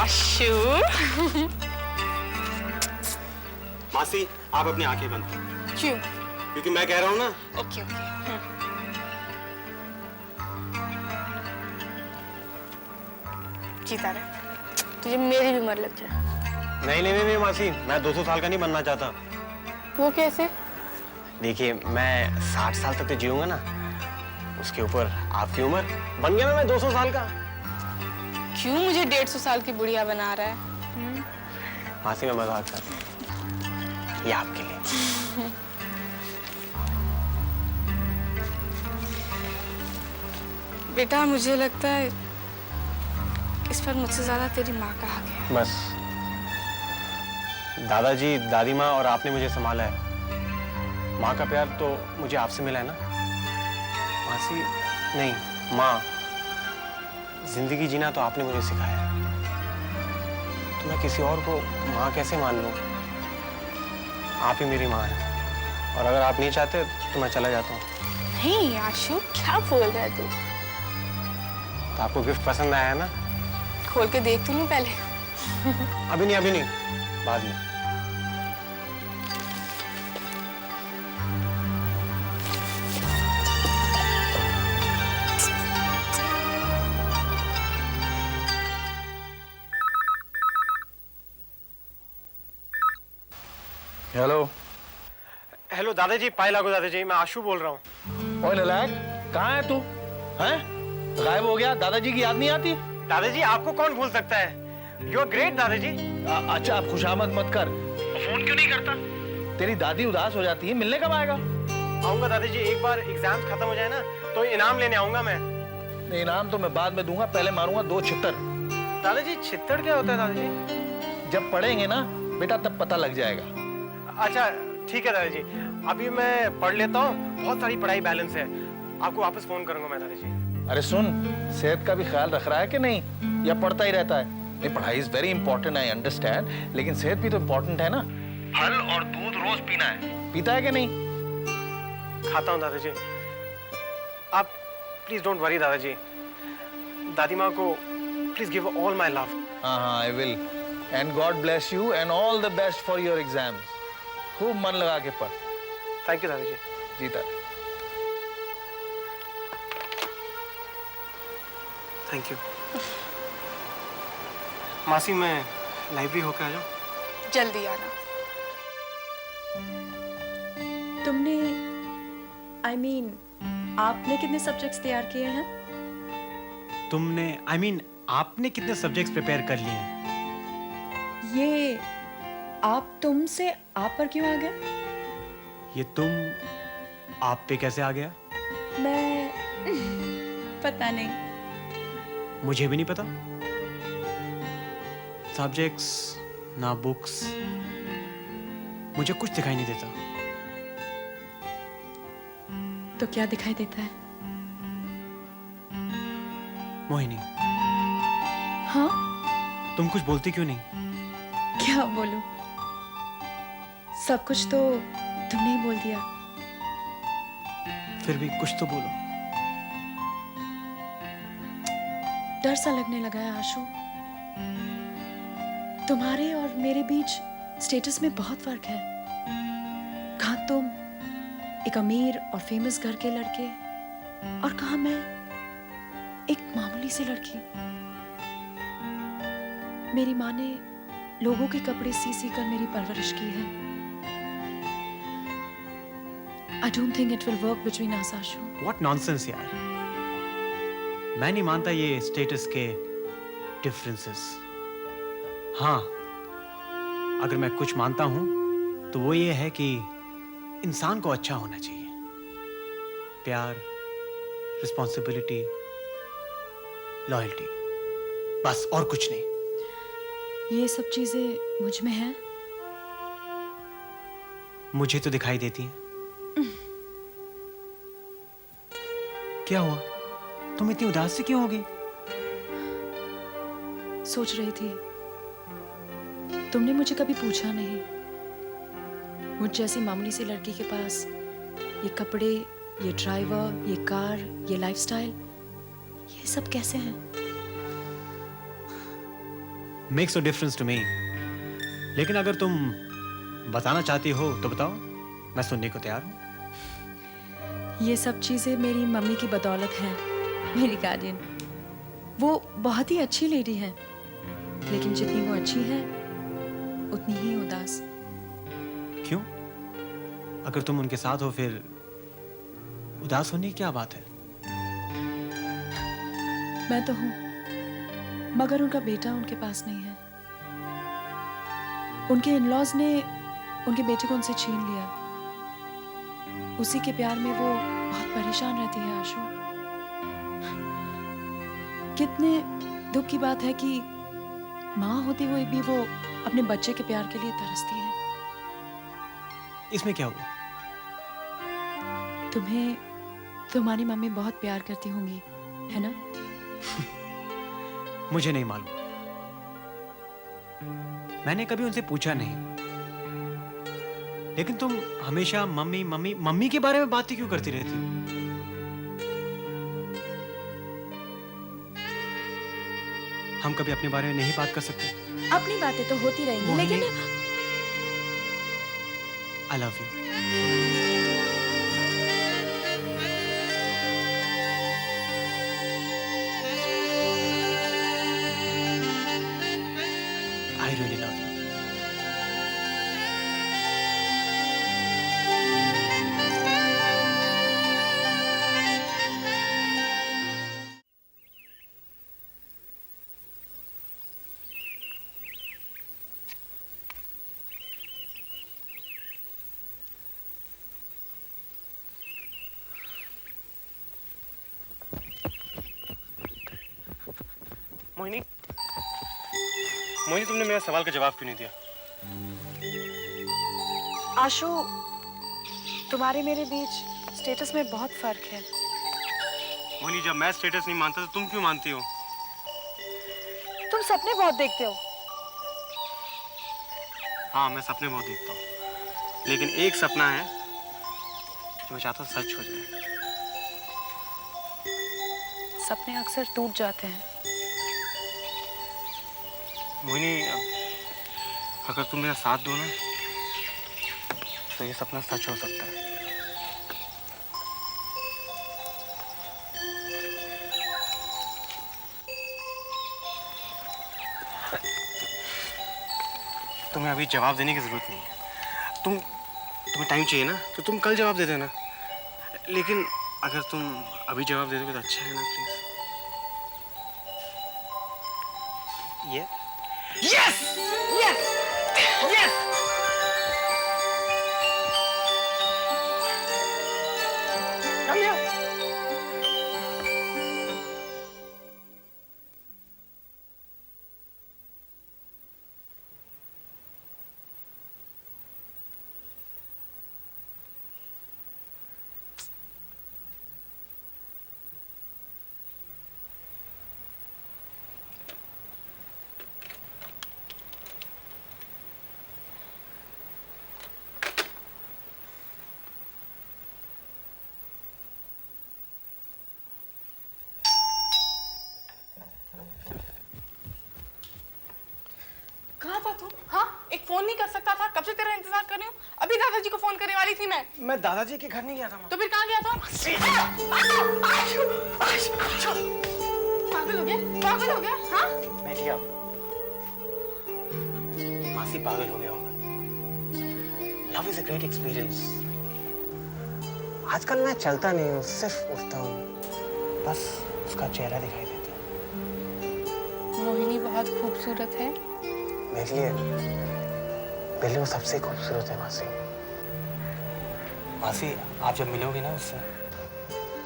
आशु। मासी आप अपनी आंखें बंद करो। क्यों? क्योंकि मैं कह रहा हूँ ना। Okay okay. जीता रहे, तुझे मेरी भी उम्र लग जाए। नहीं नहीं नहीं मासी, मैं 200 साल का नहीं बनना चाहता। वो कैसे? देखिए मैं 60 साल तक तो जीऊंगा ना, उसके ऊपर आपकी उम्र बन गया ना मैं 200 साल का। क्यों मुझे 150 साल की बुढ़िया बना रहा है? मासी मैं मजाक कर रहा हूँ, ये आपके लिए। बेटा मुझे लगता है इस पर मुझसे ज्यादा तेरी माँ का हक है। बस दादाजी, दादी माँ और आपने मुझे संभाला है। माँ का प्यार तो मुझे आपसे मिला है ना मासी। नहीं माँ, जिंदगी जीना तो आपने मुझे सिखाया है, तो मैं किसी और को माँ कैसे मान लूँ? आप ही मेरी माँ है, और अगर आप नहीं चाहते तो मैं चला जाता हूँ। नहीं आशु, क्या बोल रहा है तू? तो आपको गिफ्ट पसंद आया है ना? खोल के देख तू नहीं पहले। अभी नहीं, अभी नहीं, बाद में। हेलो। हेलो दादाजी, पाए लागो दादाजी, मैं आशु बोल रहा हूँ। ओए नलायक, कहाँ है तू? हैं? गायब हो गया? दादाजी की याद नहीं आती? दादाजी आपको कौन भूल सकता है? यू आर ग्रेट दादाजी। अच्छा आप खुशामद मत कर। फोन क्यों नहीं करता? तेरी दादी उदास हो जाती है, मिलने कब आएगा? आऊंगा दादाजी, एक बार एग्जाम्स खत्म हो जाए ना तो इनाम लेने आऊंगा मैं। नहीं, इनाम तो मैं बाद में दूंगा, पहले मारूंगा 2 छित्तर। दादाजी छित्तर क्या होता है दादाजी? जब पढ़ेंगे ना बेटा तब पता लग जाएगा। अच्छा ठीक है दादाजी, अभी मैं पढ़ लेता हूँ, बहुत सारी पढ़ाई बैलेंस है, आपको वापस फोन करूंगा मैं दादाजी। अरे सुन, सेहत का भी ख्याल रख रहा है कि नहीं, या पढ़ता ही रहता है? नहीं, पढ़ाई is very important, I understand, लेकिन सेहत भी तो इंपॉर्टेंट है ना। फल और दूध रोज पीना है, पीता है कि नहीं? खाता हूँ दादाजी, आप प्लीज डोंट वरी दादाजी। दादी माँ को please give all my love. हाँ हाँ I will, and God bless you and all the best for your exams. खूब मन लगा के पढ़। थैंक यू दादाजी। जीता। Thank you. मासी मैं लाइब्रेरी होकर आ जाऊँ? जल्दी आना। तुमने आपने कितने सब्जेक्ट्स तैयार किए हैं? आपने कितने सब्जेक्ट्स प्रिपेयर कर लिए हैं? ये आप तुमसे आप पर क्यों आ गया? ये तुम आप पे कैसे आ गया? मैं पता नहीं। मुझे भी नहीं पता। सब्जेक्ट्स ना बुक्स, मुझे कुछ दिखाई नहीं देता। तो क्या दिखाई देता है? मोहिनी, हाँ? तुम कुछ बोलती क्यों नहीं? क्या बोलूं? सब कुछ तो तुमने ही बोल दिया। फिर भी कुछ तो बोलो। डर सा लगने लगा है आशु। तुम्हारे और मेरे बीच स्टेटस में बहुत फर्क है। कहाँ तुम एक अमीर और फेमस घर के लड़के, और कहाँ मैं एक मामूली सी लड़की। मेरी माँ ने लोगों के कपड़े सी सी कर मेरी परवरिश की है। I don't think it will work between us, Ashu. What nonsense यार। मैं नहीं मानता ये स्टेटस के डिफरेंसेस। हाँ, अगर मैं कुछ मानता हूं तो वो ये है कि इंसान को अच्छा होना चाहिए। प्यार, रिस्पॉन्सिबिलिटी, लॉयल्टी, बस और कुछ नहीं। ये सब चीजें मुझ में हैं। मुझे तो दिखाई देती हैं। क्या हुआ? तुम इतनी उदास सी क्यों हो गई? सोच रही थी, तुमने मुझे कभी पूछा नहीं, मुझ जैसी मामूली सी लड़की के पास ये कपड़े, ये ड्राइवर, ये कार, ये लाइफस्टाइल, ये सब कैसे हैं? Makes a difference to me. लेकिन अगर तुम बताना चाहती हो तो बताओ, मैं सुनने को तैयार हूँ। ये सब चीज़ें मेरी मम्मी की बदौलत हैं, मेरी गार्डियन। वो बहुत ही अच्छी लेडी है, लेकिन जितनी वो अच्छी है उतनी ही उदास। क्यों? अगर तुम उनके साथ हो फिर उदास होने की क्या बात है? मैं तो हूँ, मगर उनका बेटा उनके पास नहीं है। उनके इन-लॉज ने उनके बेटे को उनसे छीन लिया। उसी के प्यार में वो बहुत परेशान रहती है आशु। कितने दुख की बात है कि माँ होते हुए भी वो अपने बच्चे के प्यार के लिए तरसती है। इसमें क्या हुआ? तुम्हें तुम्हारी मम्मी बहुत प्यार करती होंगी, है ना? मुझे नहीं मालूम, मैंने कभी उनसे पूछा नहीं। लेकिन तुम हमेशा मम्मी मम्मी मम्मी के बारे में बातें क्यों करती रहती हो? हम कभी अपने बारे में नहीं बात कर सकते? अपनी बातें तो होती रहेंगी, लेकिन I love you. I really love you. Mohini, Mohini तुमने मेरा सवाल का जवाब क्यों नहीं दिया? आशु, तुम्हारे मेरे बीच स्टेटस में बहुत फर्क है। मोहिनी, जब मैं स्टेटस नहीं मानता तो तुम क्यों मानती हो? तुम सपने बहुत देखते हो। हाँ, मैं सपने बहुत देखता हूँ, लेकिन एक सपना है जो मैं चाहता हूँ सच हो जाए। सपने अक्सर टूट जाते हैं। मोहिनी, अगर तुम मेरा साथ दो ना तो ये सपना सच हो सकता है। तुम्हें अभी जवाब देने की जरूरत नहीं है। तुम्हें टाइम चाहिए ना तो तुम कल जवाब दे देना। लेकिन अगर तुम अभी जवाब दे दोगे तो अच्छा है ना, प्लीज। ये yes yes yes come here. कहाँ था तू? हाँ, एक फोन नहीं कर सकता था? कब से तेरा इंतजार कर रही हूँ। अभी दादाजी को फोन करने वाली थी मैं दादाजी के घर नहीं गया था माँ। तो फिर कहाँ गया था? पागल हो गया? पागल हो गया? हाँ? बैठिए आप। मासी, पागल हो गया हूँ मैं। Love is a great experience. आजकल मैं चलता नहीं हूँ, सिर्फ उठता हूँ, बस उसका चेहरा दिखाई देता है। मोहिनी बहुत खूबसूरत है। मेरे लिए वो सबसे खूबसूरत है मासी। मासी, आप जब मिलोगे ना उससे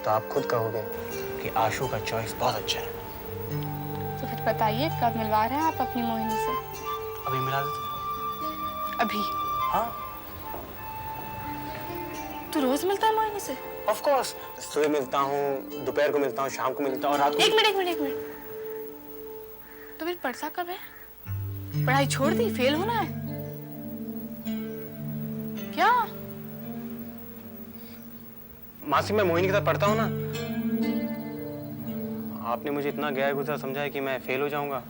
तो आप खुद कहोगे कि आशु का चॉइस बहुत अच्छा है। तो फिर बताइए, कब मिलवा रहे हैं आप अपनी मोहिनी से? अभी मिला देते। अभी? हाँ। तू रोज मिलता है मोहिनी से? ऑफ कोर्स, सुबह मिलता हूँ, दोपहर को मिलता हूँ, शाम को मिलता हूँ, रात को। एक मिनट। तो फिर पढ़ता कब है? पढ़ाई छोड़ दी? फेल होना है क्या? मासी, मैं मोहिनी के साथ पढ़ता हूँ ना। आपने मुझे इतना गैर गुजरा समझा है कि मैं फेल हो जाऊंगा।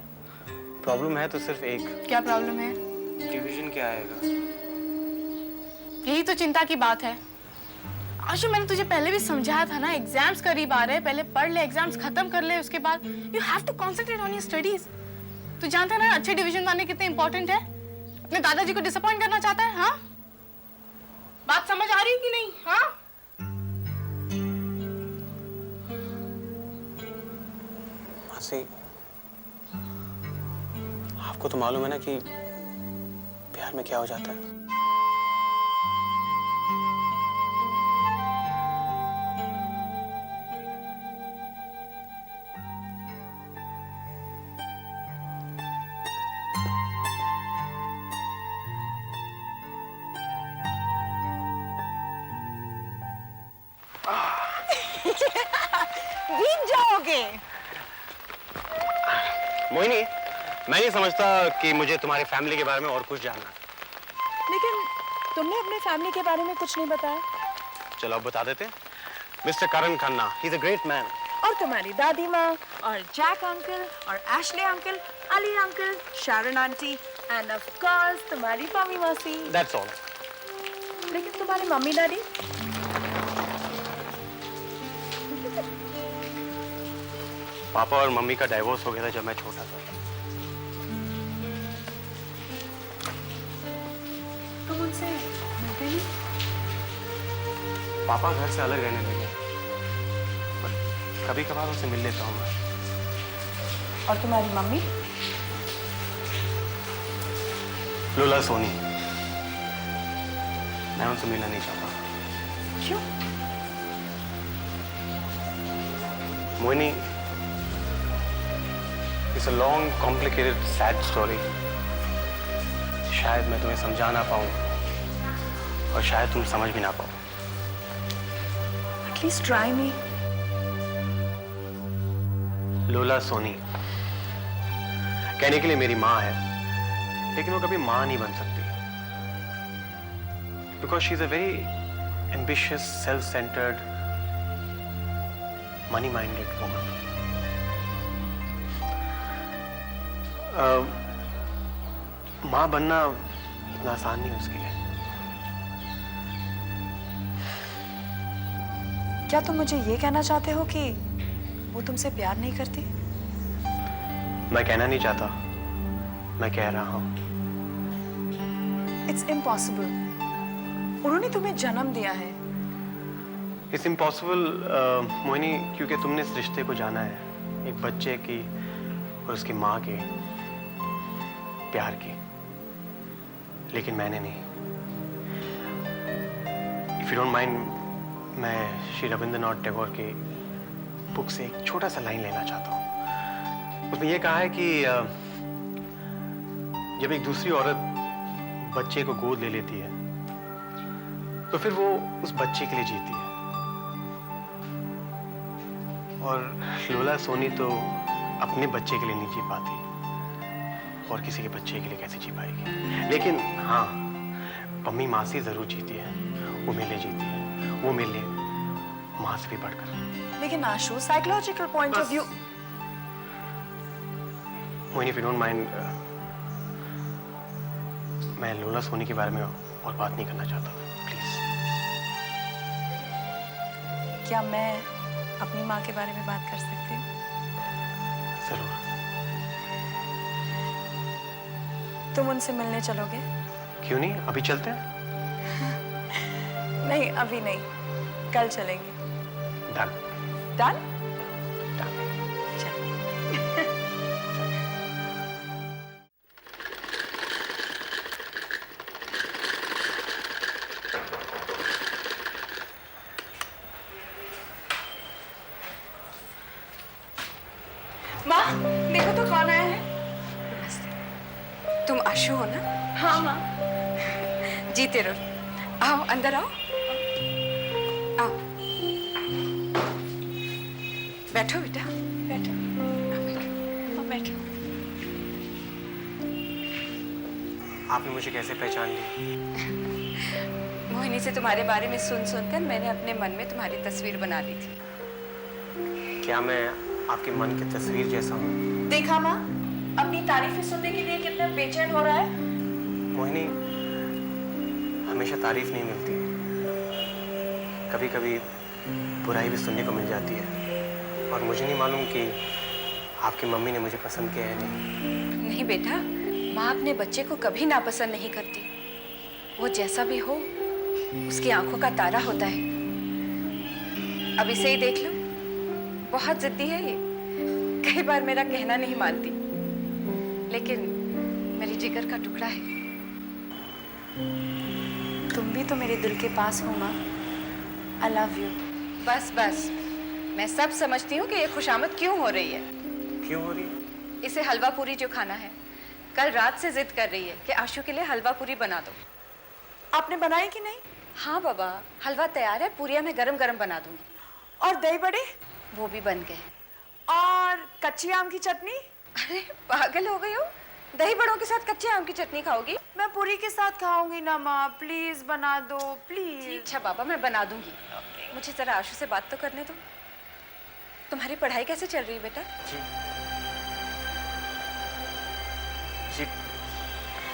प्रॉब्लम है तो सिर्फ एक, क्या प्रॉब्लम है? डिवीजन क्या आएगा। यही तो चिंता की बात है। आशु, मैंने तुझे पहले भी समझाया था ना, एग्जाम्स करीब आ रहे हैं, पहले पढ़ ले, एग्जाम्स खत्म कर ले, उसके बाद you have to concentrate on your studies. तू जानता है ना अच्छे डिवीजन लाने कितने इंपॉर्टेंट है? अपने दादाजी को डिसअपॉइंट करना चाहता है? हाँ, बात समझ आ रही है कि नहीं? हाँ, मासी, आपको तो मालूम है ना कि प्यार में क्या हो जाता है। जीत जाओगे। मोहिनी, मैं नहीं समझता कि मुझे तुम्हारी फैमिली के बारे में और कुछ जानना। लेकिन तुमने अपने फैमिली के बारे में कुछ नहीं बताया। चलो अब बता देते। Mister Karan Khanna, he is a great man. और तुम्हारी दादी माँ और जैक अंकल और Ashley uncle, Ali uncle, Sharon aunty and of course तुम्हारी मम्मी मासी। That's all. लेकिन तुम्हारी मम्मी डैडी? पापा और मम्मी का डाइवोर्स हो गया था जब मैं छोटा था। तुम उनसे मिलते नहीं? पापा घर से अलग रहने लगे, पर कभी कभार उनसे मिल लेता हूँ मैं। और तुम्हारी मम्मी? लोला सोनी, मैं उनसे मिलना नहीं चाहता। क्यों? Mohini, it's a long complicated sad story. शायद मैं तुम्हें समझा ना पाऊँ और शायद तुम समझ भी ना पाओ। Please try me. लोला सोनी कहने के लिए मेरी माँ है, लेकिन वो कभी माँ नहीं बन सकती। Because she is a very ambitious, self-centered, money-minded woman. माँ बनना इतना आसान नहीं उसके लिए। क्या तुम मुझे ये कहना चाहते हो कि वो तुमसे प्यार नहीं करती? मैं कहना नहीं चाहता, मैं कह रहा हूँ। It's impossible. उन्होंने तुम्हें जन्म दिया है। इट्स इम्पॉसिबल मोहिनी, क्योंकि तुमने इस रिश्ते को जाना है, एक बच्चे की और उसकी माँ के प्यार की, लेकिन मैंने नहीं। इफ यू डोंट माइंड, मैं श्री रविंद्रनाथ टैगोर के बुक से एक छोटा सा लाइन लेना चाहता हूँ। उसमें यह कहा है कि जब एक दूसरी औरत बच्चे को गोद ले लेती है तो फिर वो उस बच्चे के लिए जीती है, और लोला सोनी तो अपने बच्चे के लिए नहीं जी पाती, और किसी के बच्चे के लिए कैसे जी पाएगी। लेकिन हाँ, पम्मी मासी जरूर जीती है, वो मेरे लिए जीती है, वो मेरे लिए माँ से भी बढ़कर। लेकिन Ashu, psychological point of view. Mohini, if you don't mind, मैं लोला सोनी के बारे में और बात नहीं करना चाहता, प्लीज। क्या मैं अपनी माँ के बारे में बात कर सकती हूँ? जरूर। तुम उनसे मिलने चलोगे? क्यों नहीं, अभी चलते हैं। नहीं, अभी नहीं, कल चलेंगे। डन। डन? डन। माँ, देखो तो कौन आया है। तुम आशु हो ना? हाँ माँ। जीते रहो। आओ, अंदर आओ। आओ, बैठो बेटा। बैठो। आओ, बैठो। हाँ, बैठो। आपने मुझे कैसे पहचान ली? मोहिनी से तुम्हारे बारे में सुन सुनकर मैंने अपने मन में तुम्हारी तस्वीर बना ली थी। क्या मैं आपके मन की तस्वीर जैसा हूँ? देखा माँ, अपनी तारीफें सुनने के लिए कितना बेचैन हो रहा है? मोहिनी, हमेशा तारीफ नहीं मिलती, कभी कभी बुराई भी सुनने को मिल जाती है। और मुझे नहीं मालूम कि आपकी मम्मी ने मुझे पसंद किया है नहीं। नहीं बेटा, माँ अपने बच्चे को कभी नापसंद नहीं करती। वो जैसा भी हो उसकी आंखों का तारा होता है। अब इसे ही देख लो, बहुत जिद्दी है ये। कई बार मेरा कहना नहीं मानती, लेकिन मेरी जिगर का टुकड़ा है। तुम भी तो मेरे दिल के पास हो माँ। I love you. बस बस, मैं सब समझती हूँ कि ये खुशामद क्यों हो रही है। क्यों हो रही है? इसे हलवा पूरी जो खाना है, कल रात से जिद कर रही है कि आशु के लिए हलवा पूरी बना दो। आपने बनाई कि नहीं? हाँ बाबा, हलवा तैयार है, पूरियां मैं गरम गरम बना दूंगी। और दही बड़े? वो भी बन गए। और कच्ची आम की चटनी? अरे पागल हो गई हो, दही बड़ों के साथ कच्चे आम की चटनी खाओगी? मैं पूरी के साथ खाऊंगी ना माँ, प्लीज बना दो प्लीज। अच्छा बाबा, मैं बना दूंगी। मुझे जरा आशु से बात तो करने दो। तुम्हारी पढ़ाई कैसे चल रही है बेटा? जी जी,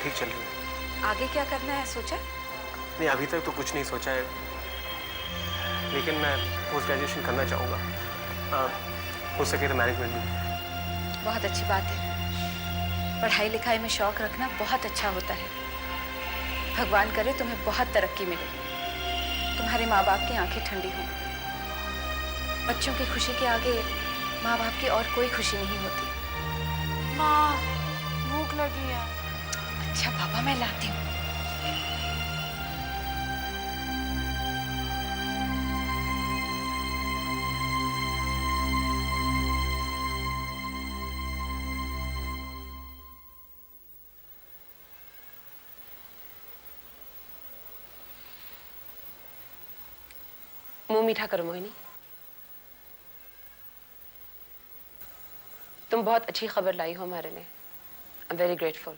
ठीक चल रही है। आगे क्या करना है सोचा? नहीं, अभी तक तो कुछ नहीं सोचा है, लेकिन मैं पोस्ट ग्रेजुएशन करना चाहूँगा, हो सके तो मैनेजमेंट में। बहुत अच्छी बात है। पढ़ाई लिखाई में शौक रखना बहुत अच्छा होता है। भगवान करे तुम्हें बहुत तरक्की मिले, तुम्हारे माँ बाप की आंखें ठंडी हों। बच्चों की खुशी के आगे माँ बाप की और कोई खुशी नहीं होती। माँ भूख लगी है। अच्छा बाबा, मैं लाती हूँ। मुंह मीठा करो मोहिनी। तुम बहुत अच्छी खबर लाई हो हमारे लिए। I am very grateful.